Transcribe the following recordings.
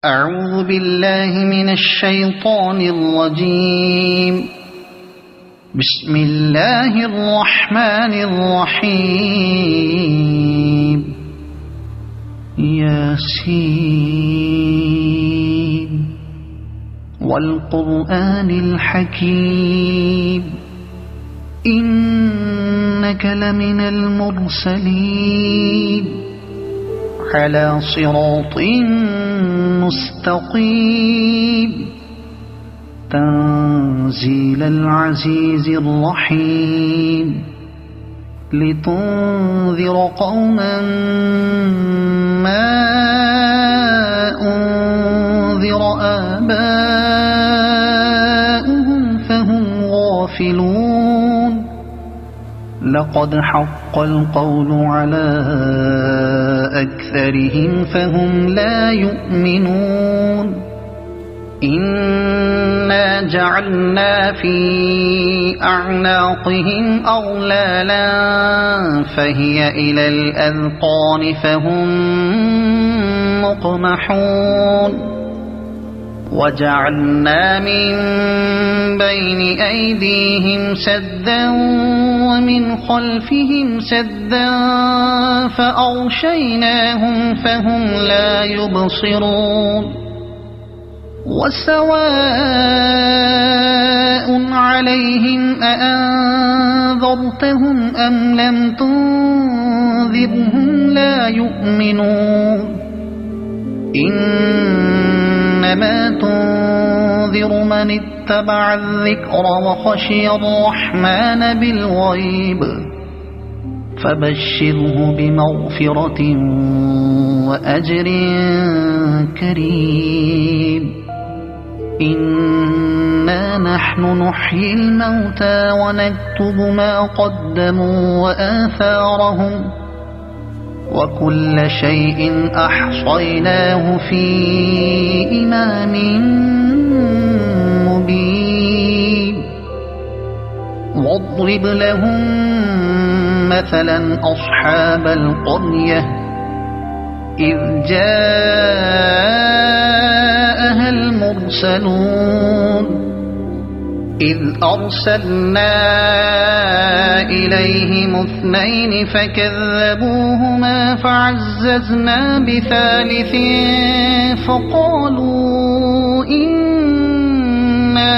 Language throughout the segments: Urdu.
أعوذ بالله من الشيطان الرجيم. بسم الله الرحمن الرحيم. ياسين والقرآن الحكيم إنك لمن المرسلين على صراط مستقيم تنزيل العزيز الرحيم لتنذر قوما ما أنذر آباؤهم فهم غافلون. لقد حق القول على أكثرهم فهم لا يؤمنون. إنا جعلنا في أعناقهم أغلالا فهي إلى الأذقان فهم مقمحون. وجعلنا من بين أيديهم سدا ومن خلفهم سدا فأغشيناهم فهم لا يبصرون. وسواء عليهم أأنذرتهم أم لم تنذرهم لا يؤمنون. إنما تنذر من اتبع الذكر وخشي الرحمن بالغيب فبشره بمغفرة وأجر كريم. إنا نحن نحيي الموتى ونكتب ما قدموا وآثارهم وكل شيء أحصيناه في إمام مبين. واضرب لهم مثلا أصحاب القرية إذ جاءها المرسلون إذ أرسلنا إليهم اثنين فكذبوهما فعززنا بثالث فقالوا إنا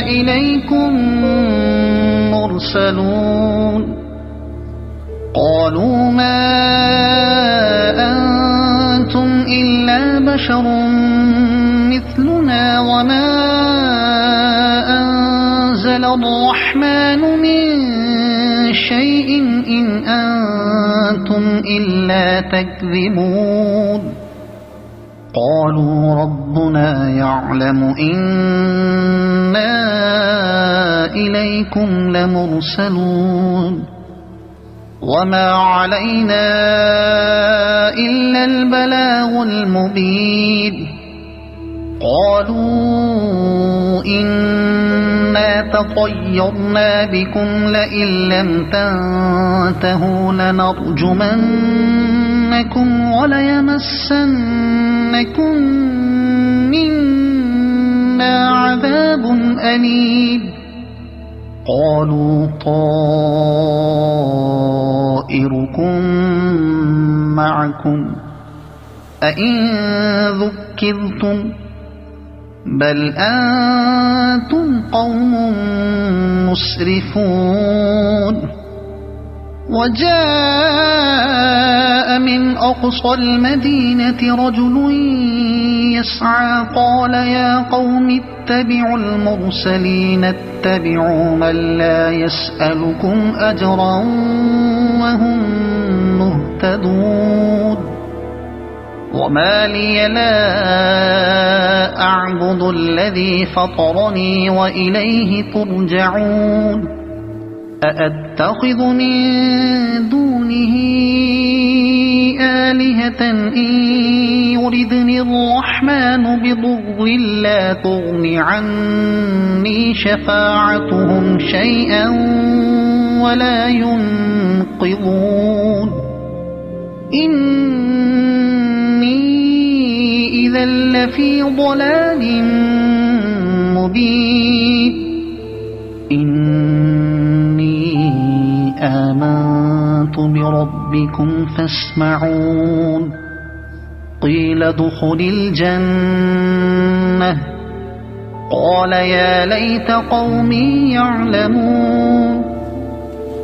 إليكم مرسلون. قالوا ما أنتم إلا بشر مثلنا وما أنزل الرحمن من شيء إن أنتم إلا تكذبون. قالوا ربنا يعلم إنا إليكم لمرسلون وما علينا إلا البلاغ المبين. قالوا إنا تطيرنا بكم لئن لم تنتهوا لنرجمنكم وليمسنكم منا عذاب أليم. قالوا طائركم معكم أئن ذكرتم بل أنتم قوم مسرفون. وجاء من أقصى المدينة رجل يسعى قال يا قوم اتبعوا المرسلين اتبعوا من لا يسألكم أجرا وهم مهتدون. وما لي لا أعبد الذي فطرني وإليه ترجعون. أأتخذ من دونه آلهة إن يردني الرحمن بضر لا تغن عني شفاعتهم شيئا ولا ينقذون. إني إذا لفي ضلال مبين إني آمنت بربكم فاسمعون قيل ادخل الجنة قال يا ليت قومي يعلمون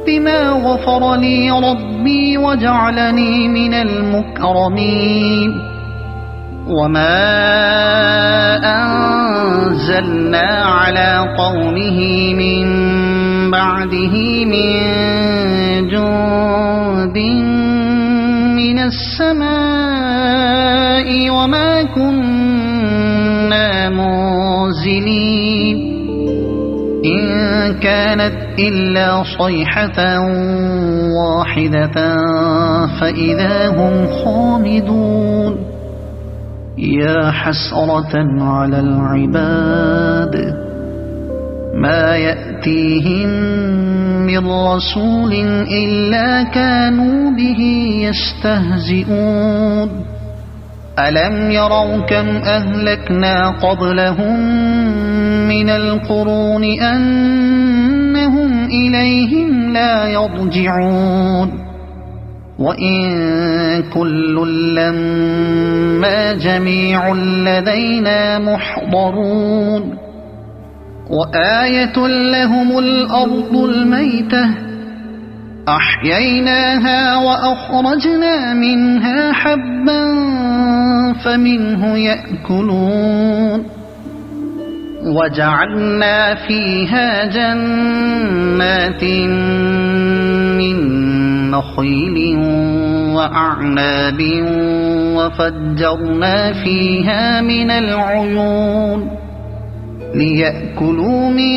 بما غفر لي ربي وجعلني من المكرمين وما أنزلنا على قومه من بعده من جند من السماء وما كنا منزلين إن كانت إلا صيحة واحدة فإذا هم خامدون يا حسرة على العباد ما يأتيهم من رسول إلا كانوا به يستهزئون ألم يروا كم أهلكنا قبلهم من القرون أنهم إليهم لا يرجعون وإن كل لما جميع لدينا محضرون وآية لهم الأرض الميتة أحييناها وأخرجنا منها حبا فمنه يأكلون وجعلنا فيها جنات من نخيل وأعناب وفجرنا فيها من العيون ليأكلوا من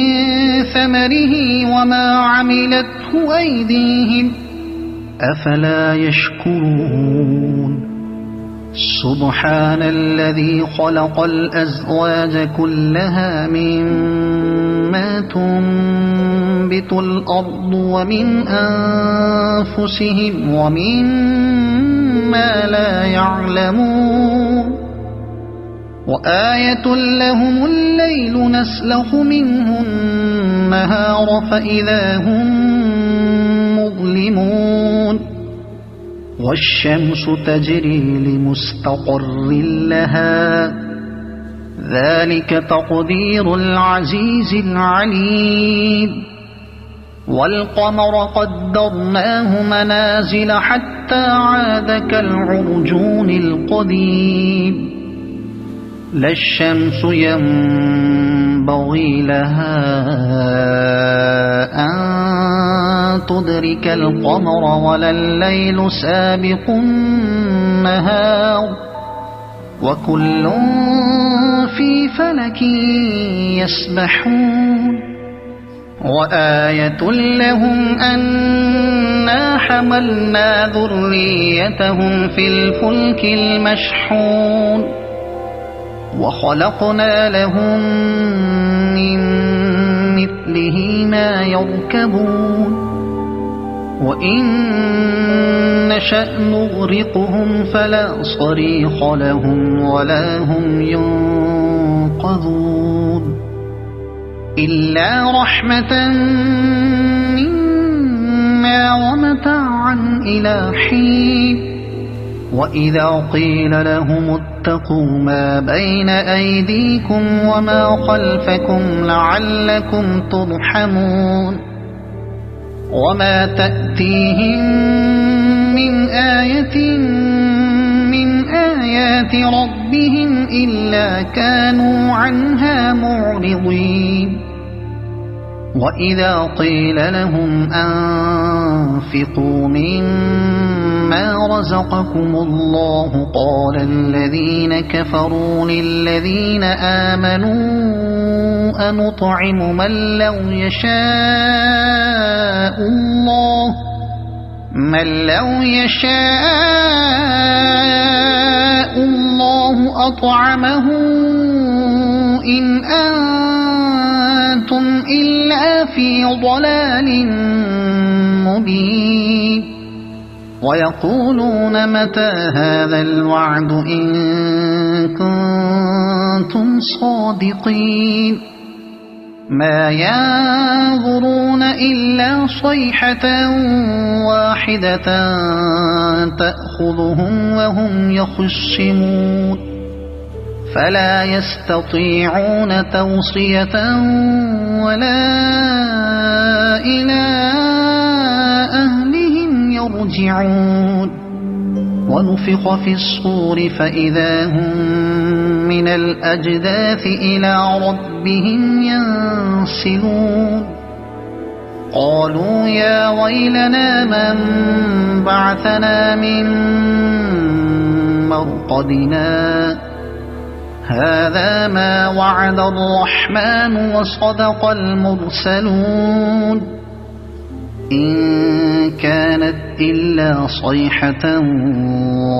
ثمره وما عملته أيديهم أفلا يشكرون سبحان الذي خلق الأزواج كلها مما تنبت الأرض ومن أنفسهم ومما لا يعلمون وآية لهم الليل نسلخ منه النهار فإذا هم مظلمون والشمس تجري لمستقر لها ذلك تقدير العزيز العليم والقمر قدرناه منازل حتى عاد كالعرجون القديم لا الشمس ينبغي لها أن تدرك القمر ولا الليل سابق النهار وكل في فلك يسبحون وآية لهم أنا حملنا ذريتهم في الفلك المشحون وخلقنا لهم من مثله ما يركبون وإن نشأ نغرقهم فلا صريخ لهم ولا هم ينقذون إلا رحمة منا ومتاعا إلى حين وإذا قيل لهم اتقوا ما بين أيديكم وما خلفكم لعلكم ترحمون وما تأتيهم من آية من آيات ربهم إلا كانوا عنها معرضين وإذا قيل لهم أنفقوا مما رزقكم الله قال الذين كفروا للذين آمنوا أنطعم من لو يشاء الله أطعمه إن أنتم إلا في ضلال مبين ويقولون متى هذا الوعد إن كنتم صادقين ما ينظرون إلا صيحة واحدة تأخذهم وهم يخصمون فلا يستطيعون توصية ولا إلى أهلهم يرجعون ونفخ في الصور فإذا هم من الأجداث إلى ربهم ينسلون قالوا يا ويلنا من بعثنا من مرقدنا هذا ما وعد الرحمن وصدق المرسلون إن كانت إلا صيحة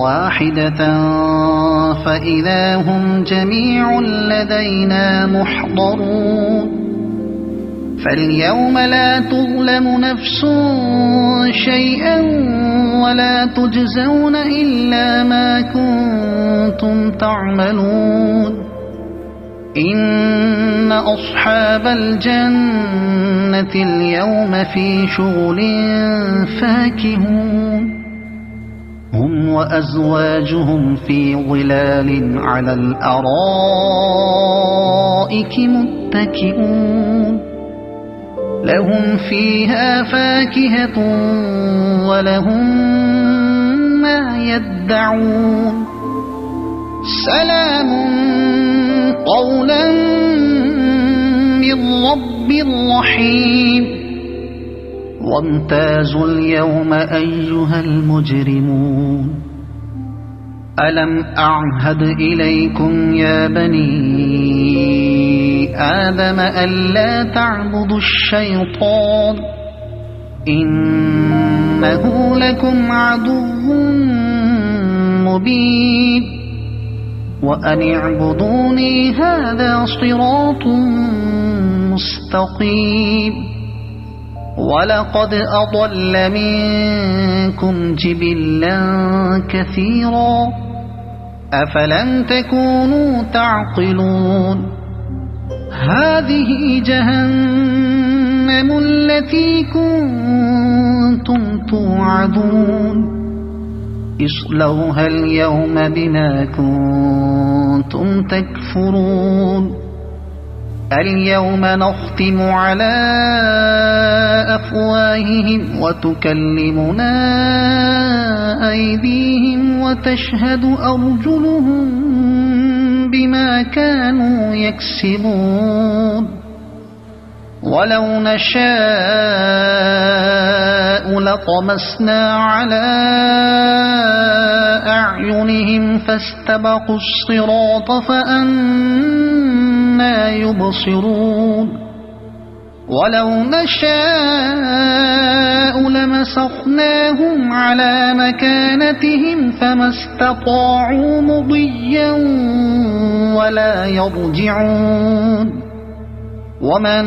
واحدة فإذا هم جميع لدينا محضرون فاليوم لا تظلم نفس شيئا ولا تجزون إلا ما كنتم تعملون إن أصحاب الجنة اليوم في شغل فاكهون هم وأزواجهم في ظلال على الأرائك متكئون لهم فيها فاكهة ولهم ما يدعون سلام قولا من رب رحيم وامتازوا اليوم أيها المجرمون ألم أعهد إليكم يا بني آدم ألا تعبدوا الشيطان إنه لكم عدو مبين وأن اعبدوني هذا صراط مستقيم ولقد أضل منكم جبلا كثيرا أفلم تكونوا تعقلون هذه جهنم التي كنتم توعدون اصلوها اليوم بما كنتم تكفرون اليوم نختم على أفواههم وتكلمنا أيديهم وتشهد أرجلهم بما كانوا يكسبون ولو نشاء لطمسنا على أعينهم فاستبقوا الصراط فأنى يبصرون ولو نشاء لمسخناهم على مكانتهم فما استطاعوا مضيا ولا يرجعون ومن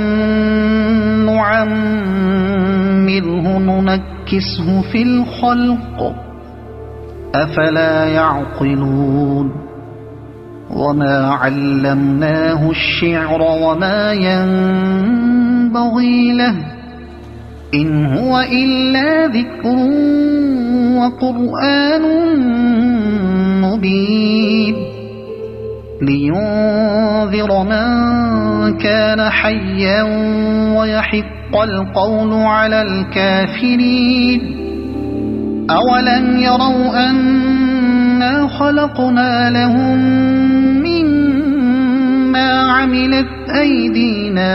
نعمره ننكسه في الخلق أفلا يعقلون وما علمناه الشعر وما ينبغي له إن هو إلا ذكر وقرآن مبين لينذر من كان حيا ويحق القول على الكافرين أولم يروا أنا خلقنا لهم مما عملت أيدينا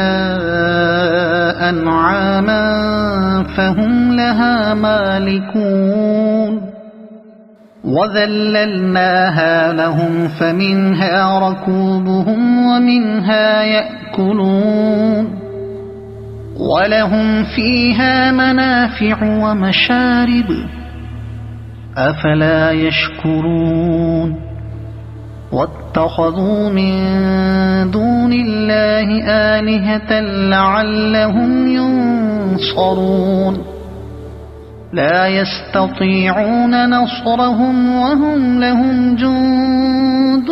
أنعاما فهم لها مالكون وذللناها لهم فمنها ركوبهم ومنها يأكلون ولهم فيها منافع ومشارب أفلا يشكرون واتخذوا من دون الله آلهة لعلهم ينصرون لا يستطيعون نصرهم وهم لهم جند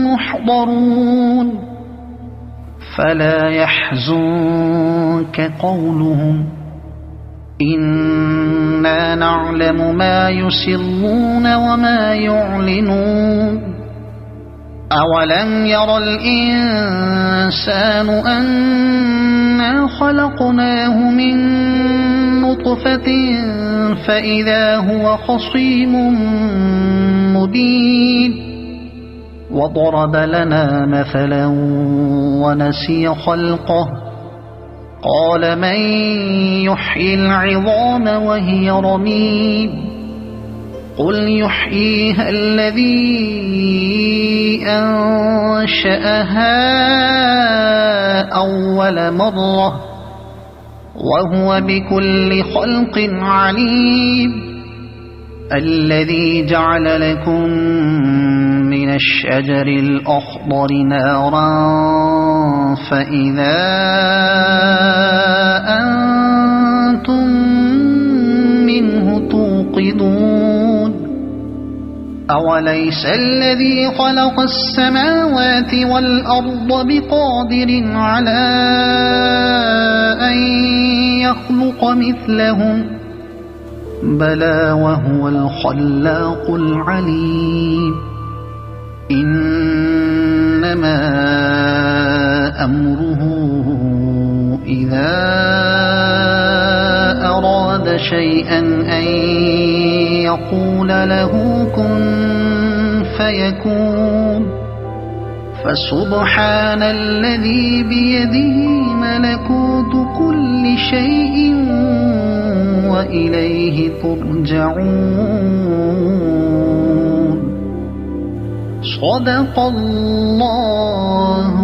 محضرون فلا يحزنك قولهم إنا نعلم ما يسرون وما يعلنون أولم ير الإنسان أنا خلقناه من نطفة فإذا هو خصيم مبين وضرب لنا مثلا ونسي خلقه قال من يحيي العظام وهي رميم قل يحييها الذي أنشأها أول مرة وهو بكل خلق عليم الذي جعل لكم من الشجر الأخضر نارا فإذا أنتم منه توقدون أوليس الذي خلق السماوات والأرض بقادر على أن يخلق مثلهم بلى وهو الخلاق العليم إنما أمره إذا أراد شيئا أن يقول له كن فيكون فسبحان الذي بيده ملكوت كل شيء وإليه ترجعون صدق الله